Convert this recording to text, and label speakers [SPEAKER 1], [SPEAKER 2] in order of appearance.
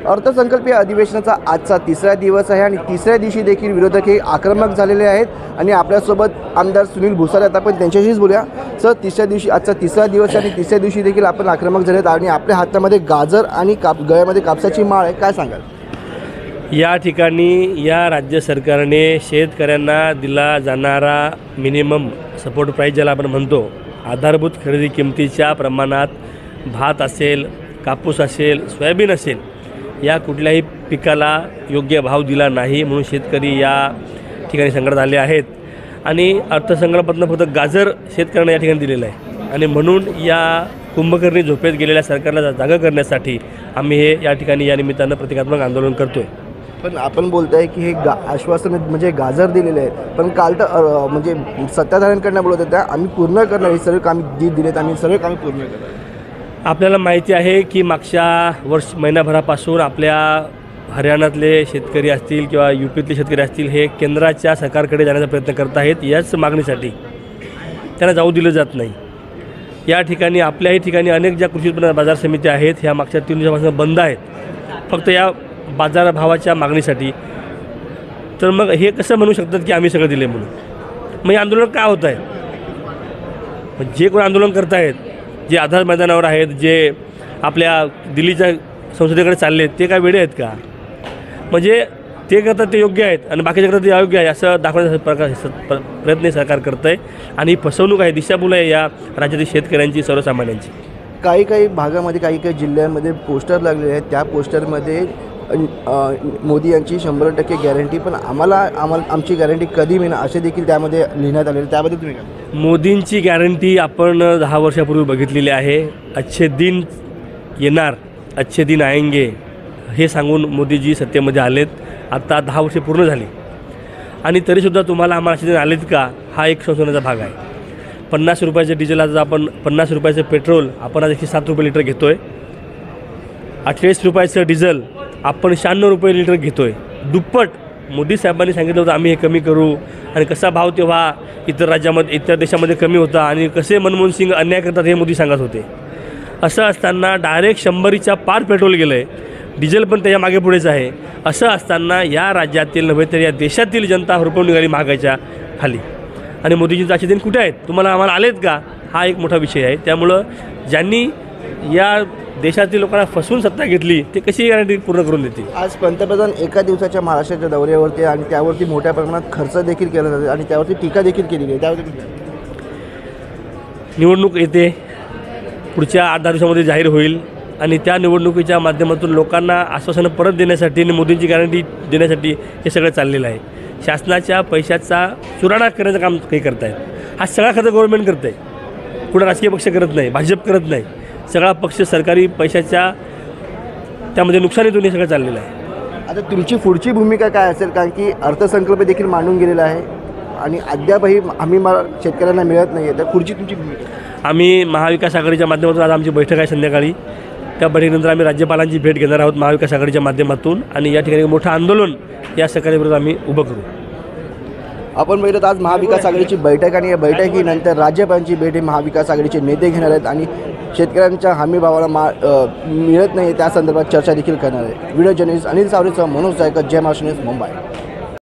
[SPEAKER 1] अर्थसंकल्पीय अधिवेशनाचा आजचा तिसरा दिवस आहे आणि तिसऱ्या दिवशी देखील विरोधक हे आक्रमक झालेले आहेत आणि आपल्यासोबत आमदार सुनील भुसारे आहेत. आपण त्यांच्याशीच बोलूया. सर, तिसऱ्या दिवशी आजचा तिसरा दिवस आहे आणि तिसऱ्या दिवशी देखील आपण आक्रमक झालेत आणि आपल्या हातामध्ये गाजर आणि गळ्यामध्ये कापसाची माळ आहे. काय सांगाल?
[SPEAKER 2] या ठिकाणी या राज्य सरकारने शेतकऱ्यांना दिला जाणारा मिनिमम सपोर्ट प्राईस ज्याला आपण म्हणतो, आधारभूत खरेदी किमतीच्या प्रमाणात भात असेल, कापूस असेल, सोयाबीन असेल, या कुठल्याही पिकाला योग्य भाव दिला नाही म्हणून शेतकरी या ठिकाणी संकटात आले आहेत. आणि अर्थसंकल्पातून फक्त गाजर शेतकऱ्यांना या ठिकाणी दिलेलं आहे आणि म्हणून या कुंभकर्णी झोपेत गेलेल्या सरकारला जागा करण्यासाठी आम्ही हे या ठिकाणी या निमित्तानं प्रतिकात्मक आंदोलन करतो आहे.
[SPEAKER 1] पण आपण बोलताय की हे आश्वासन म्हणजे गाजर दिलेले आहेत, पण काल तर म्हणजे सत्ताधाऱ्यांकडनं बोलत होत्या आम्ही पूर्ण करणार, हे सर्व कामे दिलेत, आम्ही सर्व कामे पूर्ण करणार.
[SPEAKER 2] आपल्याला माहिती आहे की मागच्या महिनाभरापासून आपल्या हरियाणातले शेतकरी असतील किंवा यूपीतले शेतकरी असतील हे केंद्राच्या सरकारकडे जाण्याचा प्रयत्न करत आहेत. याच मागणीसाठी त्यांना जाऊ दिलं जात नाही. या ठिकाणी आपल्याही ठिकाणी अनेक ज्या कृषी उत्पन्न बाजार समित्या आहेत ह्या मागच्या 3 दिवसापासून बंद आहेत फक्त या बाजारभावाच्या मागणीसाठी. तर मग हे कसं म्हणू शकतात की आम्ही सगळं दिले म्हणून? मग हे आंदोलन का होत आहे? जे कोण आंदोलन करत आहेत, जे आझाद मैदानावर आहेत, जे आपल्या दिल्लीच्या संसदेकडे चालले आहेत, ते काय वेडे आहेत का? म्हणजे ते करतात ते योग्य आहेत आणि बाकीचे करतात ते अयोग्य आहे असं दाखवण्याचा प्रयत्न सरकार करतं आहे. आणि ही फसवणूक आहे, दिशाभूल आहे या राज्यातील शेतकऱ्यांची, सर्वसामान्यांची.
[SPEAKER 1] काही भागामध्ये काही जिल्ह्यांमध्ये पोस्टर लागलेले आहेत. त्या पोस्टरमध्ये मोदी यांची 100% गॅरंटी, पण आम्हाला आमची गॅरंटी कधी मिळणार असे देखील त्यामध्ये लिहिण्यात आलेले. त्याबद्दल तुम्ही काय?
[SPEAKER 2] मोदींची गॅरंटी आपण 10 वर्षापूर्वी बघितलेली आहे. अच्छे दिन येणार, अच्छे दिन आएंगे हे सांगून मोदीजी सत्तेमध्ये आलेत. आता 10 वर्षे पूर्ण झाली आणि तरीसुद्धा तुम्हाला आम्हाला अच्छे दिन आलेत का हा एक संशोधनाचा भाग आहे. 50 रुपयाचं डिझेल, आज आपण 50 रुपयाचं पेट्रोल आपण आज 107 रुपये लिटर घेतो आहे. 48 रुपयाचं डिझेल आपण 96 रुपये लिटर घेतो आहे, दुप्पट. मोदी साहेबांनी सांगितलं होतं आम्ही हे कमी करू आणि कसा भाव तेव्हा इतर देशामध्ये कमी होता आणि कसे मनमोहन सिंग अन्याय करतात हे मोदी सांगत होते. असं असताना डायरेक्ट 100च्या पार पेट्रोल गेलं आहे, डिझेल पण त्याच्या मागे पुढेच आहे. असं असताना या राज्यातील नव्हे तर या देशातील जनता हुरपवून निघाली महागाईच्या खाली. आणि मोदीजींचे अच्छे दिन कुठे आहेत? तुम्हाला आम्हाला आलेत का? हा एक मोठा विषय आहे. त्यामुळं ज्यांनी या देशातील लोकांना फसवून सत्ता घेतली ते कशी गॅरंटी पूर्ण करून देतील?
[SPEAKER 1] आज पंतप्रधान एका दिवसाच्या महाराष्ट्राच्या दौऱ्यावरती आणि त्यावरती मोठ्या प्रमाणात खर्च देखील केला जातो आणि त्यावरती टीका देखील केली गेली. त्यावरती
[SPEAKER 2] निवडणूक येते, पुढच्या 8-10 दिवसामध्ये जाहीर होईल आणि त्या निवडणुकीच्या माध्यमातून लोकांना आश्वासनं परत देण्यासाठी आणि मोदींची गॅरंटी देण्यासाठी हे सगळं चाललेलं आहे. शासनाच्या पैशाचा चुराडा करण्याचं काम काही करत आहेत. हा सगळा खर्च गव्हर्नमेंट करत आहे, कुठं राजकीय पक्ष करत नाही, भाजप करत नाही. सगळा पक्ष सरकारी पैशाच्या त्यामध्ये नुकसानीतून हे सगळं चाललेलं आहे.
[SPEAKER 1] आता तुमची पुढची भूमिका काय असेल? कारण की अर्थसंकल्प देखील मांडून गेलेला आहे आणि अद्यापही हमी शेतकऱ्यांना मिळत नाही आहे, तर पुढची तुमची भूमिका?
[SPEAKER 2] आम्ही महाविकास आघाडीच्या माध्यमातून आज आमची बैठक आहे संध्याकाळी. त्या बैठकीनंतर आम्ही राज्यपालांची भेट घेणार आहोत महाविकास आघाडीच्या माध्यमातून आणि या ठिकाणी मोठं आंदोलन या सरकारविरोधात आम्ही उभं करू.
[SPEAKER 1] आपण बघितलं आज महाविकास आघाडीची बैठक आणि या बैठकीनंतर राज्यपालांची भेट हे महाविकास आघाडीचे नेते घेणार आहेत आणि शेतकऱ्यांच्या हमी भावाला मिळत नाही त्या संदर्भात चर्चा देखील करणार आहे. व्हिडिओ जर्नलिस्ट अनिल सावरेसह मनोज जायकर, जय महाराष्ट्र न्यूज, मुंबई.